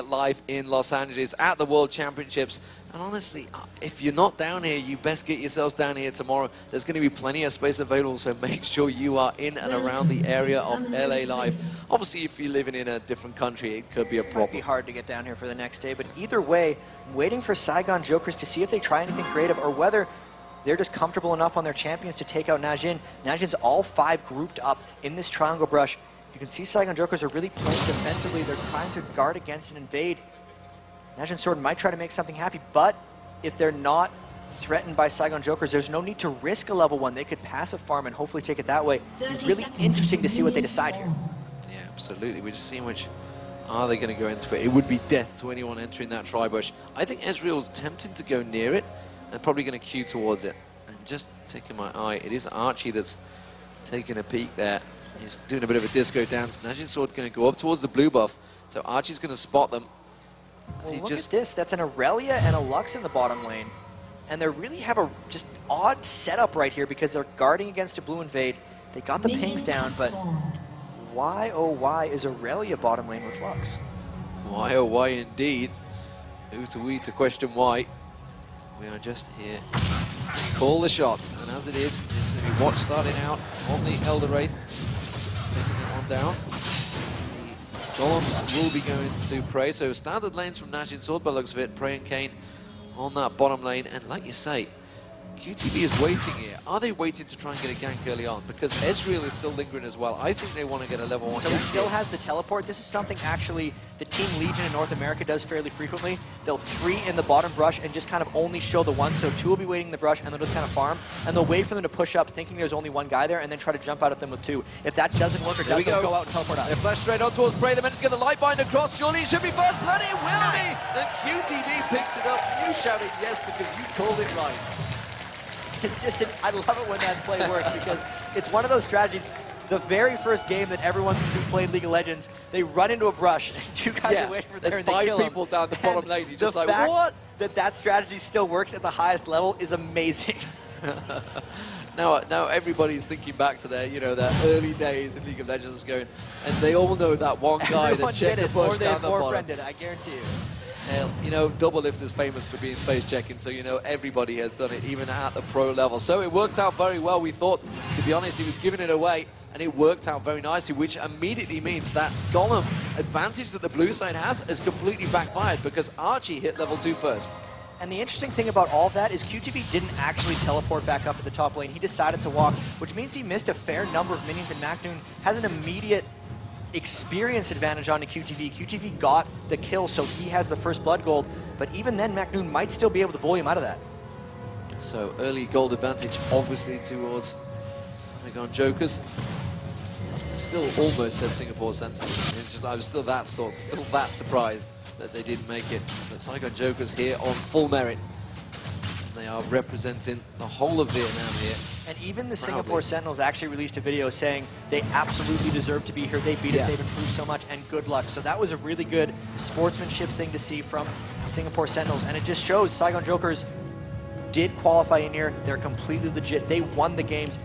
live in Los Angeles at the World Championships. And honestly, if you're not down here, you best get yourselves down here tomorrow. There's going to be plenty of space available, so make sure you are in and around the area of LA Live. Obviously, if you're living in a different country, it could be a problem. It might be hard to get down here for the next day, but either way, waiting for Saigon Jokers to see if they try anything creative or whether they're just comfortable enough on their champions to take out Najin. Najin's all 5 grouped up in this triangle brush. You can see Saigon Jokers are really playing defensively. They're trying to guard against and invade. Najin Sword might try to make something happy, but if they're not threatened by Saigon Jokers, there's no need to risk a level 1. They could passive farm and hopefully take it that way. It's really interesting to see what they decide here. Yeah, absolutely. We're just seeing which are they going to go into it. It would be death to anyone entering that tri-bush. I think Ezreal's tempted to go near it and probably going to queue towards it. And just taking my eye, it is Archie that's taking a peek there. He's doing a bit of a disco dance. Najin Sword going to go up towards the blue buff. So Archie's going to spot them. Well, look at this. That's an Aurelia and a Lux in the bottom lane. And they really have a just odd setup right here because they're guarding against a blue invade. They got the pings down, but why, oh why, is Aurelia bottom lane with Lux? Why, oh why indeed. Who to we to question why. We are just here to call the shots. And as it is, it's going to be Watch starting out on the Elder Wraith. Taking that one down. The Golems will be going to Prey. So standard lanes from Najin Sword by looks of it. Prey and Kayn on that bottom lane. And like you say, QTB is waiting here. Are they waiting to try and get a gank early on? Because Ezreal is still lingering as well. I think they want to get a level 1 So he still has the teleport. This is something actually the Team Legion in North America does fairly frequently. They'll 3 in the bottom brush and just kind of only show the 1. So 2 will be waiting in the brush and they'll just kind of farm. And they'll wait for them to push up thinking there's only 1 guy there and then try to jump out at them with 2. If that doesn't work or doesn't, they'll go out and teleport out. They flash straight on towards Prey. They managed to get the light bind across. Surely it should be first blood. It will be. And QTB picks it up. You shouted yes because you called it right. It's just, I love it when that play works because it's one of those strategies. The very first game that everyone who played League of Legends, they run into a brush and 2 guys are waiting for there and they kill them. There's 5 people down the bottom lane. You're just like, what? That strategy still works at the highest level is amazing. Now everybody's thinking back to their, their early days in League of Legends going, and they all know that one guy that checked the bush down the bottom. Did it, I guarantee you. Double Lift is famous for being space checking, so everybody has done it, even at the pro level. So it worked out very well. We thought, to be honest, he was giving it away, and it worked out very nicely, which immediately means that Golem advantage that the blue side has completely backfired because Archie hit level 2 first. And the interesting thing about all of that is QTB didn't actually teleport back up to the top lane. He decided to walk, which means he missed a fair number of minions, and Macnoon has an immediate experience advantage on the QTV. QTV got the kill, so he has the first blood gold, but even then Macnoon might still be able to bully him out of that. So early gold advantage obviously towards Saigon Jokers. Still almost said Singapore Sentinels. I was still that surprised that they didn't make it. But Saigon Jokers here on full merit. They are representing the whole of Vietnam here. And even the Singapore Sentinels actually released a video saying they absolutely deserve to be here. They beat us, they've improved so much, and good luck. So that was a really good sportsmanship thing to see from Singapore Sentinels. And it just shows Saigon Jokers did qualify in here. They're completely legit. They won the games.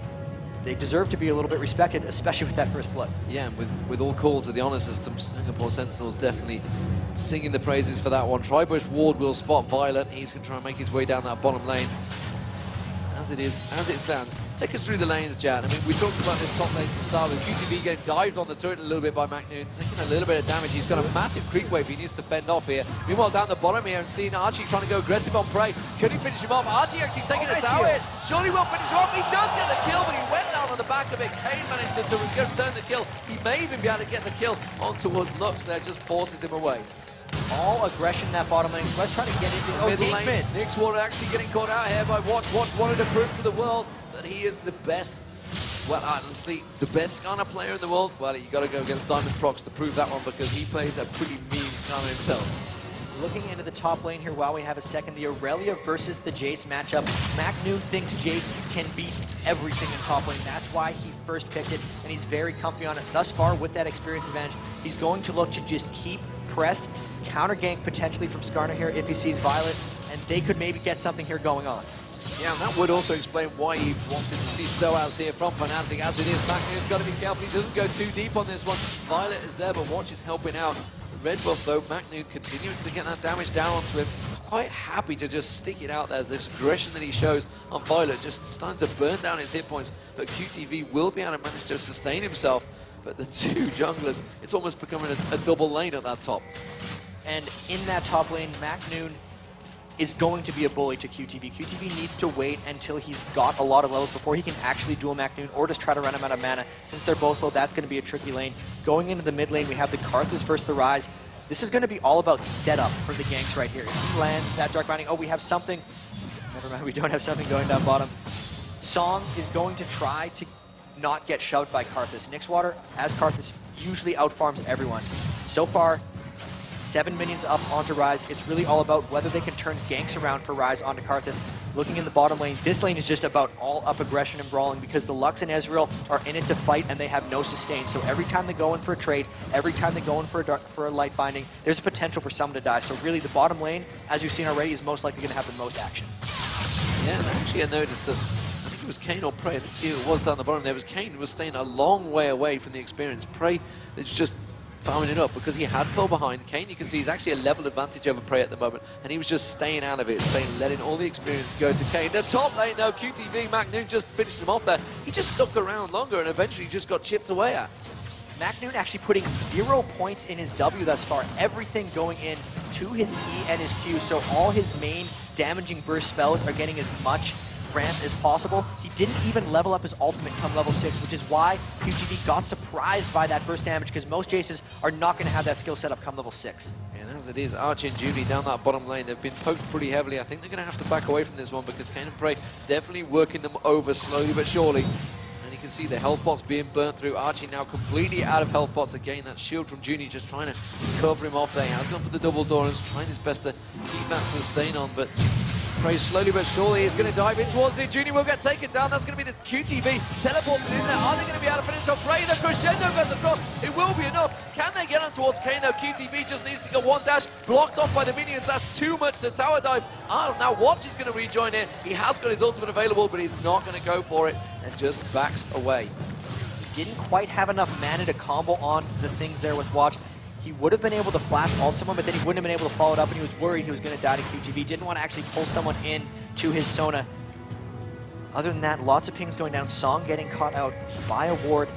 They deserve to be a little bit respected, especially with that first blood. Yeah, and with all calls to the honor system, Singapore Sentinels definitely singing the praises for that one. Tribush Ward will spot Violet. He's going to try and make his way down that bottom lane. As it stands. Take us through the lanes, Jan. I mean, we talked about this top lane to start with. QTB getting dived on the turret a little bit by Macnoon, taking a little bit of damage. He's got a massive creep wave he needs to fend off here. Meanwhile, down the bottom here, and seeing Archie trying to go aggressive on Prey. Can he finish him off? Archie actually taking a tower hit. Surely will finish him off. He does get the kill, but he went down on the back of it. Kayn managed to return the kill. He may even be able to get the kill on towards Lux there, just forces him away. All aggression in that bottom lane, so let's try to get into middle lane. Nick's Water actually getting caught out here by Watch. Watch wanted to prove to the world that he is the best, well, honestly, the best Skarner player in the world. Well, you got to go against Diamond Prox to prove that one because he plays a pretty mean Skarner himself. Looking into the top lane here while we have a second, the Aurelia versus the Jace matchup. Macnoon thinks Jace can beat everything in top lane. That's why he first picked it, and he's very comfy on it. Thus far, with that experience advantage, he's going to look to just keep pressed, counter gank potentially from Skarner here if he sees Violet, and they could maybe get something here going on. Yeah, and that would also explain why he wanted to see Soaz here from Fnatic. As it is, Macnoon's got to be careful he doesn't go too deep on this one. Violet is there, but Watch is helping out red buff though, Macnoon continuing to get that damage down onto him. Quite happy to just stick it out there. This aggression that he shows on Violet just starting to burn down his hit points, but QTV will be able to manage to sustain himself. But the two junglers, it's almost becoming a double lane at that top. And in that top lane, Macnoon is going to be a bully to QTV. QTV needs to wait until he's got a lot of levels before he can actually duel Macnoon or just try to run him out of mana. Since they're both low, that's going to be a tricky lane. Going into the mid lane, we have the Karthus versus the Ryze. This is going to be all about setup for the ganks right here. If he lands that Dark Binding, oh, we have something. Never mind, we don't have something going down bottom. Song is going to try to not get shoved by Karthus. Nixwater, as Karthus, usually outfarms everyone. So far, 7 minions up onto Ryze. It's really all about whether they can turn ganks around for Ryze onto Karthus. Looking in the bottom lane, this lane is just about all up aggression and brawling because the Lux and Ezreal are in it to fight and they have no sustain. So every time they go in for a trade, every time they go in for a light binding, there's a potential for someone to die. So really the bottom lane, as you've seen already, is most likely going to have the most action. Yeah, and actually I noticed that, I think it was Kayn or Prey, I think it was down the bottom there, was Kayn was staying a long way away from the experience. Prey is just farming it up because he had fell behind. Kayn, you can see, he's actually a level advantage over Prey at the moment, and he was just staying out of it, letting all the experience go to Kayn. The top lane now, QTV, Macnoon just finished him off there. He just stuck around longer and eventually just got chipped away at. Macnoon actually putting 0 points in his W thus far. Everything going in to his E and his Q, so all his main damaging burst spells are getting as much ramp as possible. He didn't even level up his ultimate come level 6, which is why QTV got surprised by that burst damage, because most Jaces are not going to have that skill set up come level 6. And as it is, Archie and Judy down that bottom lane, they've been poked pretty heavily. I think they're going to have to back away from this one because Kayn and Prey definitely working them over slowly but surely. And you can see the health pots being burnt through. Archie now completely out of health pots. Again, that shield from Junie just trying to cover him off there. He has gone for the double door and is trying his best to keep that sustain on, but Prey slowly but surely is going to dive in towards it. Junie will get taken down. That's going to be the QTV teleported in there. Are they going to be able to finish off Prey? The crescendo goes across. It will be enough. Can they get on towards Kayn though? QTV just needs to go one dash. Blocked off by the minions. That's too much to tower dive. Oh, now Watch is going to rejoin it. He has got his ultimate available, but he's not going to go for it and just backs away. He didn't quite have enough mana to combo on the things there with Watch. He would have been able to flash ult someone, but then he wouldn't have been able to follow it up, and he was worried he was going to die to QTV. Didn't want to actually pull someone in to his Sona. Other than that, lots of pings going down. Song getting caught out by a ward.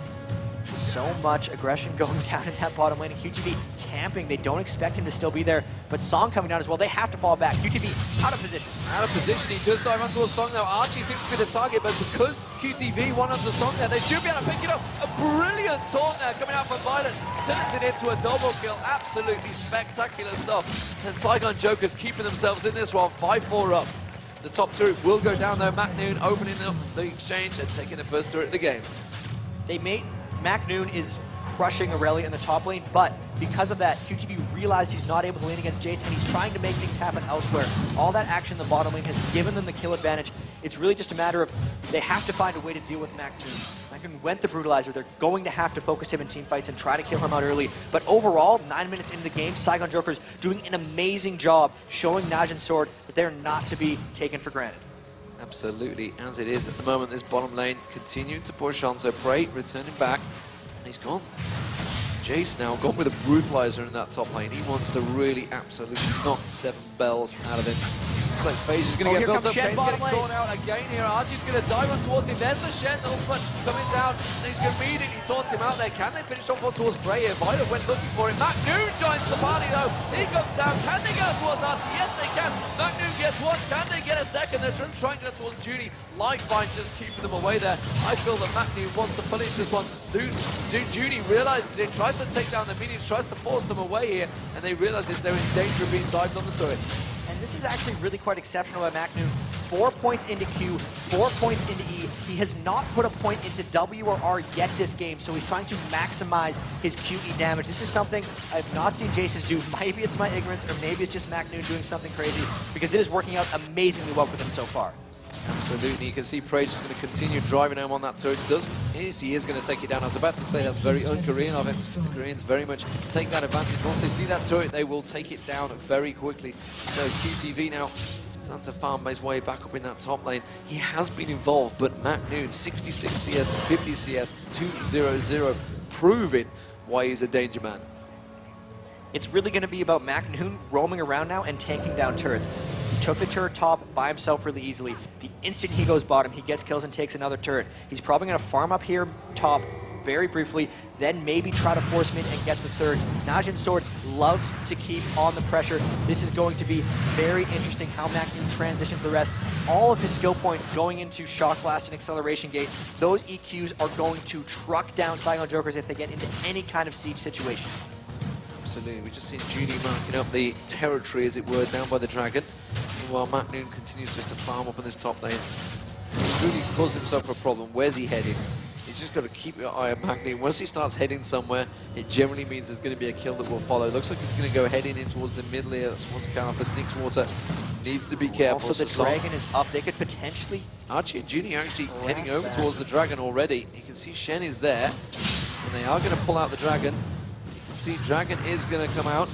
So much aggression going down in that bottom lane, and QTV camping. They don't expect him to still be there, but Song coming down as well. They have to fall back. QTV out of position. Out of position, he does dive onto a Song now. Archie seems to be the target, but because QTV won onto the Song there, they should be able to pick it up. A brilliant taunt there coming out from Violet. Turns it into a double kill. Absolutely spectacular stuff. And Saigon Jokers keeping themselves in this one, 5-4 up. The top turret will go down though. Macnoon opening up the exchange and taking the first turret of the game. Macnoon is crushing Aurelia in the top lane, but because of that, QTV realized he's not able to lane against Jace, and he's trying to make things happen elsewhere. All that action in the bottom lane has given them the kill advantage. It's really just a matter of they have to find a way to deal with Macnoon. Macnoon went the Brutalizer. They're going to have to focus him in team fights and try to kill him out early. But overall, 9 minutes into the game, Saigon Jokers doing an amazing job showing Najin's sword that they're not to be taken for granted. Absolutely, as it is at the moment, this bottom lane continuing to push on. So Prey returning back, and he's gone. Jace now gone with a Brutalizer in that top lane. He wants to really absolutely knock 7 bells out of him. Looks like FaZe is going to get built up. Kayn's getting caught out again here. Archie's going to dive on towards him. There's the Shen ultimate coming down, and he's going to immediately taunt him out there. Can they finish off towards Prey here? Violet went looking for it. Macnoon joins the party though. He comes down. Can they get on towards Archie? Yes, they can. Macnoon gets one. Can they get a second? They're trying to get towards Judy. Lifeline just keeping them away there. I feel that Macnoon wants to punish this one. Judy realizes it, tries to take down the minions, tries to force them away here, and they realize they're in danger of being dived on the turret. And this is actually really quite exceptional by Macnoon. 4 points into Q, 4 points into E. He has not put a point into W or R yet this game, so he's trying to maximize his QE damage. This is something I've not seen Jaces do. Maybe it's my ignorance, or maybe it's just Macnoon doing something crazy, because it is working out amazingly well for them so far. Absolutely, you can see Prey just going to continue driving home on that turret. He is going to take it down. I was about to say that's very un-Korean of him. The Koreans very much take that advantage. Once they see that turret, they will take it down very quickly. So QTV now starting to farm his way back up in that top lane. He has been involved, but Macnoon, 66 CS to 50 CS, 2-0-0, proving why he's a danger man. It's really going to be about McNoon roaming around now and taking down turrets. He took the turret top by himself really easily. The instant he goes bottom, he gets kills and takes another turret. He's probably going to farm up here top very briefly, then maybe try to force him in and get the third. Najin Sword loves to keep on the pressure. This is going to be very interesting how McNoon transitions the rest. All of his skill points going into Shock Blast and Acceleration Gate, those EQs are going to truck down Saigon Jokers if they get into any kind of siege situation. Absolutely, we've just seen Judy marking up the territory, as it were, down by the Dragon. Meanwhile, McNoon continues just to farm up on this top lane. He's really caused himself a problem. Where's he heading? You've just got to keep your eye on McNoon. Once he starts heading somewhere, it generally means there's going to be a kill that will follow. Looks like he's going to go heading in towards the middle here. That's once Caliper sneaks water. Needs to be careful. Also, the Dragon is up. They could potentially... Archie and Judy are actually heading over towards the Dragon already. You can see Shen is there, and they are going to pull out the Dragon. You can see Dragon is going to come out,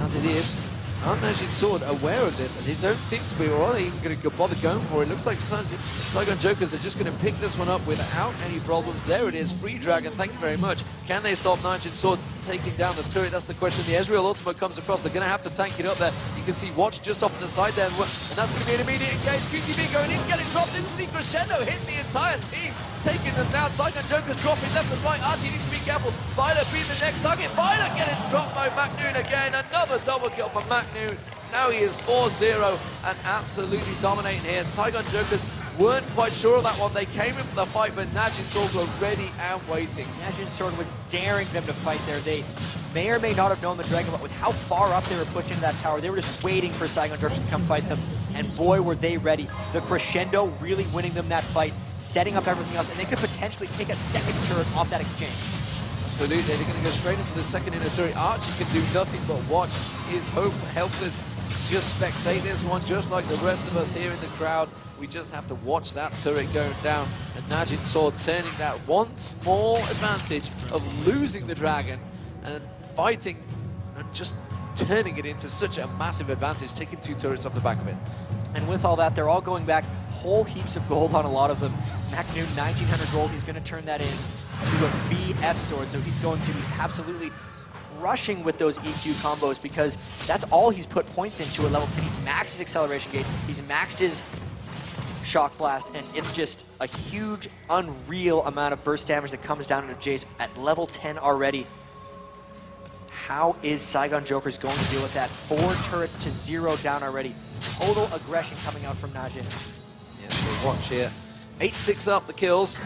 as it is. Aren't Najin Sword aware of this? And they don't seem to be, or are they even going to bother going for it? It looks like Saigon Jokers are just going to pick this one up without any problems. There it is, free Dragon, thank you very much. Can they stop Najin Sword taking down the turret? That's the question. The Ezreal ultimate comes across. They're going to have to tank it up there. You can see Watch just off to the side there, and that's going to be an immediate engage. QTV going in, getting dropped into the crescendo, hitting the entire team, taking them down. Saigon Jokers dropping left and right. Archie needs to be careful. Violet being the next target. Violet getting dropped by McNoon again. Another double kill for McNoon. Now he is 4-0 and absolutely dominating here. Saigon Jokers weren't quite sure of that one. They came in for the fight, but Najin Sword were ready and waiting. Najin Sword was daring them to fight there. They may or may not have known the Dragon, but with how far up they were pushed into that tower, they were just waiting for Saigon Jokers to come fight them. And boy, were they ready. The crescendo really winning them that fight, setting up everything else, and they could potentially take a second turret off that exchange. Absolutely, they're going to go straight into the second inner turret. Archie can do nothing but watch. He is helpless. Just spectate this one, just like the rest of us here in the crowd. We just have to watch that turret going down, and Najin Sword turning that one small advantage of losing the Dragon and fighting and just turning it into such a massive advantage, taking 2 turrets off the back of it. And with all that, they're all going back whole heaps of gold on a lot of them. McNoon, 1,900 gold, he's going to turn that in to a BF sword, so he's going to be absolutely crushing with those EQ combos, because that's all he's put points into at level 10. He's maxed his acceleration gate, he's maxed his shock blast, and it's just a huge, unreal amount of burst damage that comes down into Jace at level 10 already. How is Saigon Jokers going to deal with that? 4 turrets to 0 down already. Total aggression coming out from Najin. Yeah, so watch here. 8-6 up the kills,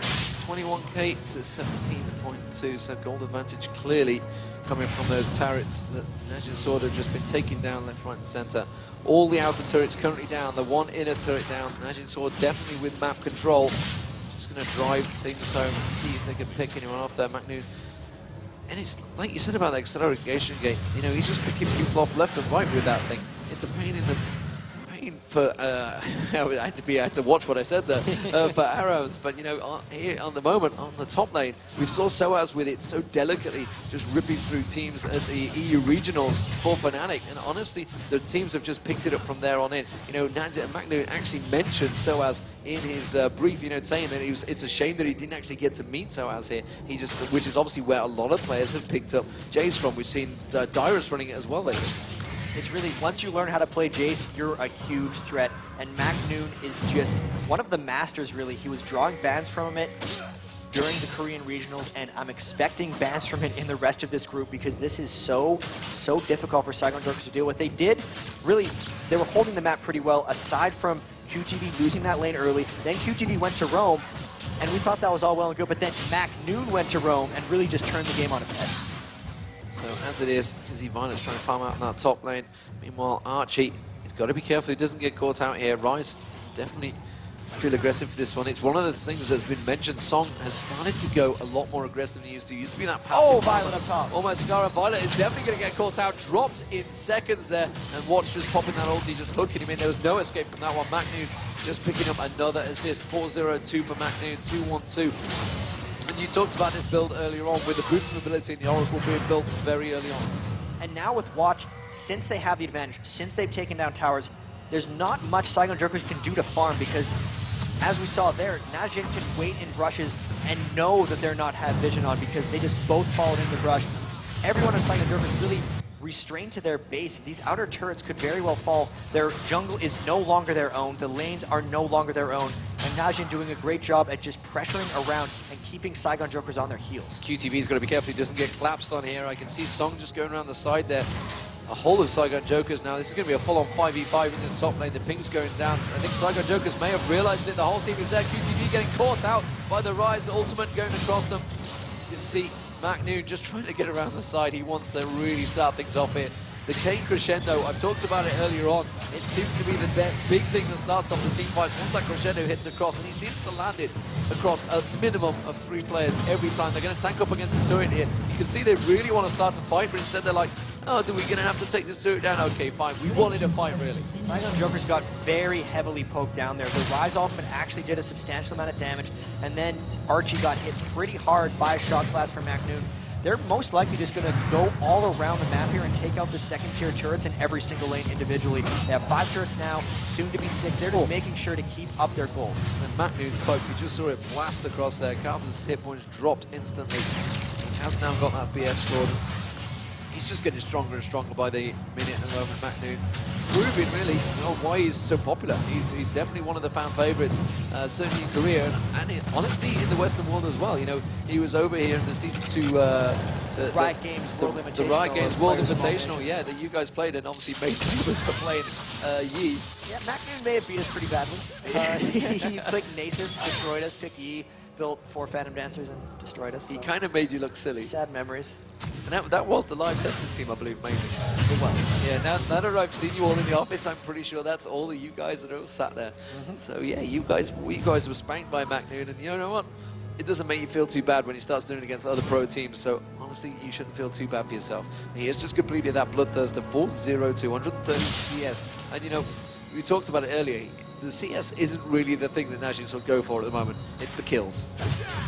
21k to 17.2, so gold advantage clearly coming from those turrets that Najin Sword have just been taking down left, right and centre. All the outer turrets currently down, the one inner turret down. Najin Sword definitely with map control. Just going to drive things home and see if they can pick anyone off there. McNoon. And it's like you said about the acceleration gate, you know, he's just picking people off left and right with that thing. It's a pain in the for I had to watch what I said there for arrows, but you know, here on the moment on the top lane we saw Soaz with it so delicately just ripping through teams at the EU regionals for Fnatic, and honestly the teams have just picked it up from there on in. You know, McNoon actually mentioned Soaz in his brief, you know, saying that it's a shame that he didn't actually get to meet Soaz here. He just, which is obviously where a lot of players have picked up Jace from. We've seen Dyrus running it as well lately. It's really, once you learn how to play Jace, you're a huge threat. And McNoon is just one of the masters, really. He was drawing bans from it during the Korean regionals, and I'm expecting bans from it in the rest of this group, because this is so difficult for Saigon Jokers to deal with. They were holding the map pretty well, aside from QTV losing that lane early. Then QTV went to roam, and we thought that was all well and good, but then McNoon went to roam and really just turned the game on its head. So as it is, Kizzy Violet's trying to farm out in that top lane. Meanwhile, Archie, he's got to be careful he doesn't get caught out here. Rise definitely feel aggressive for this one. It's one of the things that's been mentioned. Song has started to go a lot more aggressive than he used to. He used to be that passive. Oh, Violet up top. Almost Scarra. Violet is definitely going to get caught out. Dropped in seconds there. And Watch just popping that ulti, just hooking him in. There was no escape from that one. McNoon just picking up another assist. 4-0-2 for McNoon. 2-1-2. And you talked about this build earlier on with the boosting ability and the Oracle being built very early on. And now with Watch, since they have the advantage, since they've taken down towers, there's not much Saigon Jokers can do to farm, because as we saw there, Najin can wait in brushes and know that they're not have vision on, because they just both followed in the brush. Everyone in Saigon Jokers really restrained to their base. These outer turrets could very well fall. Their jungle is no longer their own. The lanes are no longer their own. And Najin doing a great job at just pressuring around and keeping Saigon Jokers on their heels. QTV's got to be careful he doesn't get collapsed on here. I can see Song just going around the side there. A whole of Saigon Jokers now. This is going to be a full-on 5v5 in this top lane. The ping's going down. I think Saigon Jokers may have realized it. The whole team is there. QTV getting caught out by the Rise ultimate going across them. You can see Macnoon just trying to get around the side. He wants to really start things off here. The Kane crescendo, I've talked about it earlier on. It seems to be the big thing that starts off the team fights. Once that crescendo hits across, and he seems to land it across a minimum of 3 players every time. They're going to tank up against the turret here. You can see they really want to start to fight, but instead they're like, oh, are we going to have to take this turret down? Okay, fine. We wanted a fight, really. Saigon Jokers got very heavily poked down there. The Rise ultimate actually did a substantial amount of damage, and then Archie got hit pretty hard by a shot blast from Macnoon. They're most likely just going to go all around the map here and take out the second-tier turrets in every single lane individually. They have 5 turrets now, soon to be 6. They're just making sure to keep up their goal. And Macnoon's poke, we just saw it blast across there. Calvin's hit points dropped instantly. He has now got that BS scored. He's just getting stronger and stronger by the minute at the moment, Macnoon. Proving really why he's so popular. He's definitely one of the fan favourites, certainly in Korea, and honestly in the Western world as well. You know, he was over here in the Season 2 Riot Games World Invitational. The Riot Games World Invitational, yeah, that you guys played and obviously made famous for playing Yi. Yeah, Macnoon may have beat us pretty badly. He clicked Nasus, destroyed us, picked Yi, built 4 Phantom Dancers and destroyed us. He kind of made you look silly. Sad memories. And that was the live testing team, I believe, mainly. It was. Yeah, now that I've seen you all in the office, I'm pretty sure that's all of you guys that are all sat there. So yeah, we guys were spanked by Macnoon, and you know what? It doesn't make you feel too bad when he starts doing it against other pro teams, so honestly, you shouldn't feel too bad for yourself. He has just completed that Bloodthirster 4-0 to 130 CS, and you know, we talked about it earlier. The CS isn't really the thing that Najin will go for at the moment. It's the kills.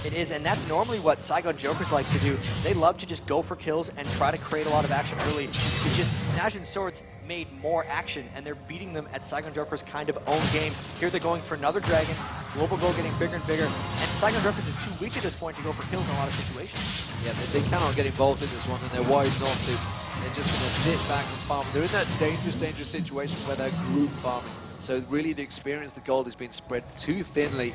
It is, and that's normally what Saigon Jokers like to do. They love to just go for kills and try to create a lot of action early. It's just Najin Swords made more action, and they're beating them at Saigon Jokers' kind of own game. Here they're going for another dragon. Global Goal getting bigger and bigger, and Saigon Jokers is too weak at this point to go for kills in a lot of situations. Yeah, they cannot get involved in this one, and they're wise not to. They're just going to sit back and farm. They're in that dangerous situation where they're group farming. So really the experience, the gold has been spread too thinly.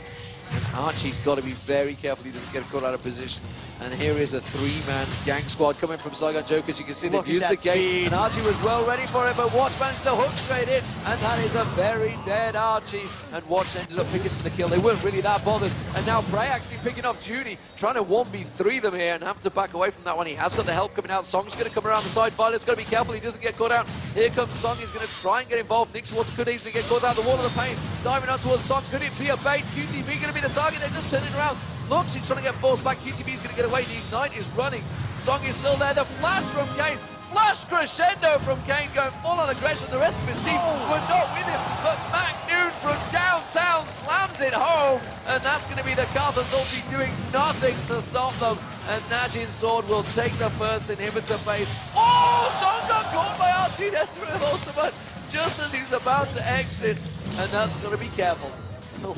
And Archie's got to be very careful he doesn't get caught out of position. And here is a 3-man gang squad coming from Saigon Jokers. You can see they've used the gate, and Archie was well ready for it, but Watch managed to hook straight in, and that is a very dead Archie. And Watch ended up picking the kill. They weren't really that bothered. And now Prey actually picking up Judy, trying to 1v3 them here and have to back away from that one. He has got the help coming out. Song's going to come around the side. Violet's got to be careful he doesn't get caught out. Here comes Song. He's going to try and get involved. Nix Water could easily get caught out. The wall of the pain diving out towards Song. Could it be a bait? QTV going to be the target. They're just turning around. Looks, he's trying to get forced back. QTV's going to get away. The Ignite is running. Song is still there. The flash from Kane. Flash crescendo from Kane going full on aggression. The rest of his team were not with him. But Macnoon from downtown slams it home. And that's going to be the Karthus ulti doing nothing to stop them. And Najin's sword will take the first inhibitor phase. Oh, Song got caught by Archie Desperate ultimate just as he's about to exit. And that's going to be careful.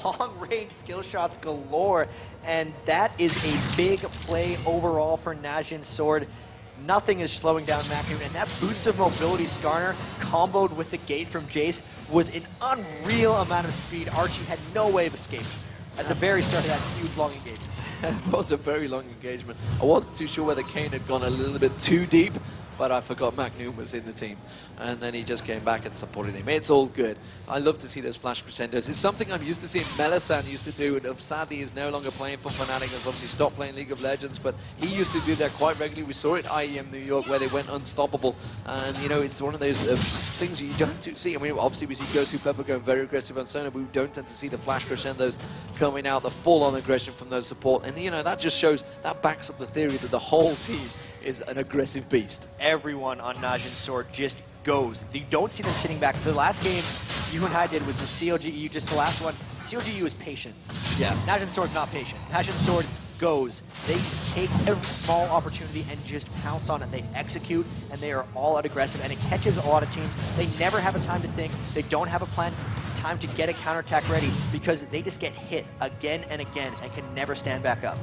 Long-range skill shots galore, and that is a big play overall for Najin's sword. Nothing is slowing down Macnoon, and that boost of mobility Skarner comboed with the gate from Jace was an unreal amount of speed. Archie had no way of escape at the very start of that huge long engagement. It was a very long engagement. I wasn't too sure whether Kane had gone a little bit too deep, but I forgot Macnoon was in the team. And then he just came back and supported him. It's all good. I love to see those flash crescendos. It's something I'm used to seeing Melisan used to do, and sadly is no longer playing for Fnatic. Has obviously stopped playing League of Legends, but he used to do that quite regularly. We saw it at IEM New York where they went unstoppable. And, you know, it's one of those things you don't see. I mean, obviously we see Gosu Pepper going very aggressive on Sona, but we don't tend to see the flash crescendos coming out, the full-on aggression from those support. And, you know, that just shows, that backs up the theory that the whole team is an aggressive beast. Everyone on Najin's sword just goes. You don't see them sitting back. The last game you and I did was the CLG.EU, just the last one. CLG.EU is patient. Yeah. Najin's sword's not patient. Najin's sword goes. They take every small opportunity and just pounce on it. They execute, and they are all out aggressive, and it catches a lot of teams. They never have a time to think. They don't have a plan, time to get a counterattack ready, because they just get hit again and again and can never stand back up.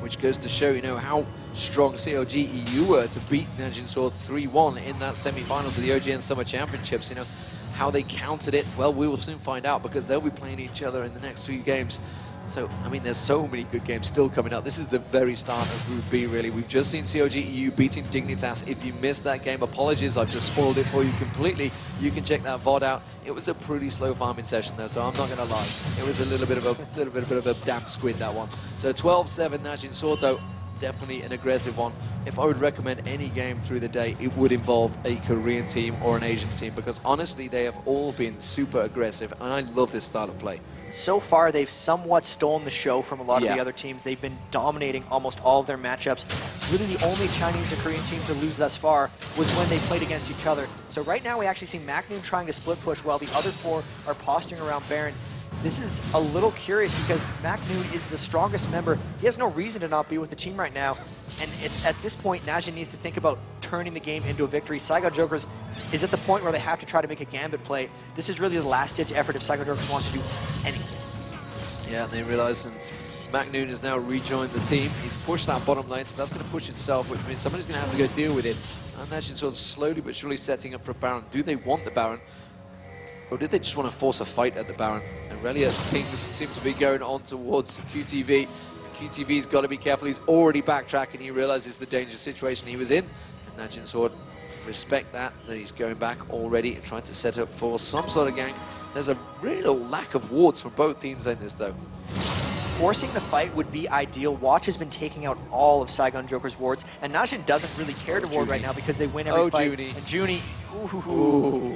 which goes to show, you know, how strong CLG.EU were to beat Najin Sword 3-1 in that semi-finals of the OGN Summer Championships. You know, how they countered it, well, we will soon find out, because they'll be playing each other in the next 2 games. So, I mean, there's so many good games still coming up. This is the very start of Group B, really. We've just seen CLG.EU beating Dignitas. If you missed that game, apologies, I've just spoiled it for you completely. You can check that VOD out. It was a pretty slow farming session, though, so I'm not going to lie. It was a little bit of a damp squid, that one. So 12-7 Najin Sword, though, definitely an aggressive one. If I would recommend any game through the day, it would involve a Korean team or an Asian team, because honestly, they have all been super aggressive, and I love this style of play. So far, they've somewhat stolen the show from a lot of the other teams. They've been dominating almost all of their matchups. Really, the only Chinese or Korean team to lose thus far was when they played against each other. So right now, we actually see MacNoon trying to split push while the other 4 are posturing around Baron. This is a little curious because MacNoon is the strongest member. He has no reason to not be with the team right now. And it's at this point, Najin needs to think about turning the game into a victory. Saigon Jokers is at the point where they have to try to make a gambit play. This is really the last-ditch effort if Saigon Jokers wants to do anything. Yeah, and they realize that MacNoon has now rejoined the team. He's pushed that bottom lane, so that's going to push itself, which means somebody's going to have to go deal with it. And Najin sort of slowly but surely setting up for a Baron. Do they want the Baron? Or did they just want to force a fight at the Baron? And Relia things seem to be going on towards QTV. QTV's got to be careful. He's already backtracking. He realizes the dangerous situation he was in. And Najin Sword respect that he's going back already and trying to set up for some sort of gank. There's a real lack of wards from both teams in this, though. Forcing the fight would be ideal. Watch has been taking out all of Saigon Joker's wards, and Najin doesn't really care to ward right now because they win every fight. Junie. And Junie,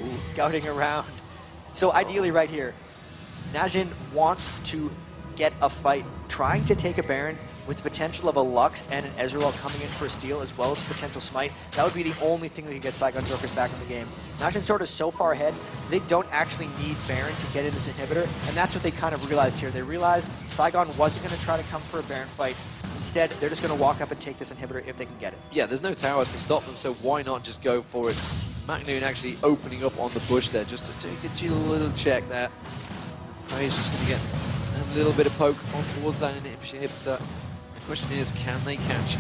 scouting around. So ideally right here, Najin wants to get a fight, trying to take a Baron with the potential of a Lux and an Ezreal coming in for a steal, as well as potential Smite. That would be the only thing that could get Saigon Jokers back in the game. Najin Sword is so far ahead, they don't actually need Baron to get in this inhibitor, and that's what they kind of realized here. They realized Saigon wasn't going to try to come for a Baron fight. Instead, they're just going to walk up and take this inhibitor if they can get it. Yeah, there's no tower to stop them, so why not just go for it? MacNoon actually opening up on the bush there, just to take a little check there. He's just going to get a little bit of poke on towards that inhibitor. The question is, can they catch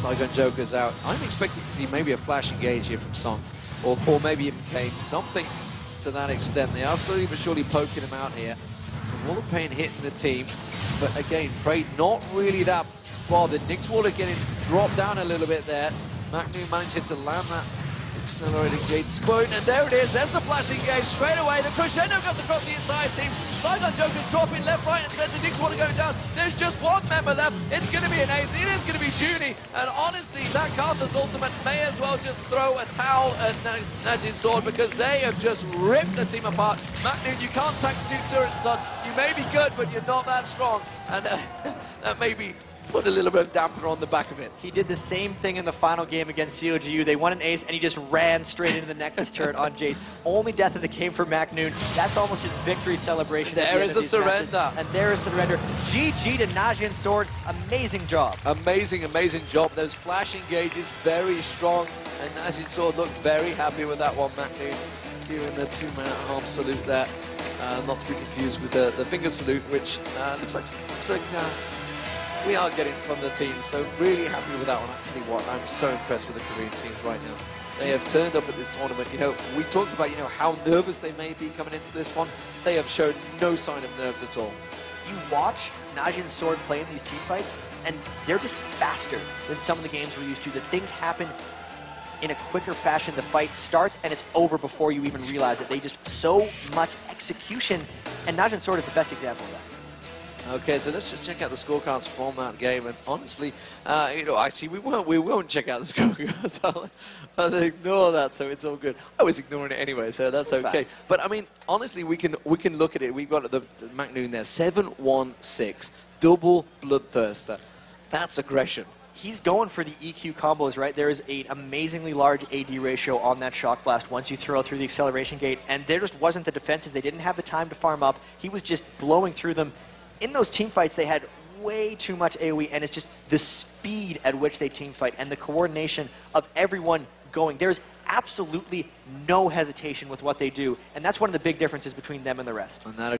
Saigon Jokers out? I'm expecting to see maybe a flash engage here from Song, or maybe even Kane, something to that extent. They are slowly but surely poking him out here. All the pain hitting the team, but again, Prey not really that bothered. Nixwater getting dropped down a little bit there. MacNoon managing to land that accelerating Jade Spoon, and there it is. There's the flash engage straight away. The crescendo goes across the entire team. Saigon Joker's dropping left, right, and center. Nixwater going down. There's just one member left. It's going to be an ace. It is going to be Junie. And honestly, that Carter's ultimate may as well just throw a towel at Najin Sword, because they have just ripped the team apart. MacNoon, you can't tank 2 turrets, son. You may be good, but you're not that strong. And that may be put a little bit of damper on the back of it. He did the same thing in the final game against CLG.EU. They won an ace, and he just ran straight into the Nexus turret on Jace. Only death of the game for MacNoon. That's almost his victory celebration. There is a surrender. Matches. And there is a surrender. GG to Najin Sword. Amazing job. Amazing, amazing job. Those flash engages, very strong. And Najin Sword looked very happy with that one. MacNoon giving the 2-man arm salute there. Not to be confused with the finger salute, which looks like we are getting from the team, so really happy with that one. I tell you what, I'm so impressed with the Korean teams right now. They have turned up at this tournament. You know, we talked about, you know, how nervous they may be coming into this one. They have shown no sign of nerves at all. You watch Najin Sword play in these team fights, and they're just faster than some of the games we're used to. The things happen in a quicker fashion. The fight starts and it's over before you even realize it. They just so much execution, and Najin Sword is the best example of that. Okay, so let's just check out the scorecards from that game, and honestly, you know, actually we won't check out the scorecards. I'll ignore that, so it's all good. I was ignoring it anyway, so that's okay. Fine. But I mean, honestly, we can look at it. We've got the MacNoon there, 7-1-6, double bloodthirster. That's aggression. He's going for the EQ combos, right? There is an amazingly large AD ratio on that Shock Blast once you throw through the acceleration gate, and there just wasn't the defenses. They didn't have the time to farm up. He was just blowing through them. In those team fights, they had way too much AoE, and it's just the speed at which they team fight and the coordination of everyone going. There's absolutely no hesitation with what they do, and that's one of the big differences between them and the rest. And that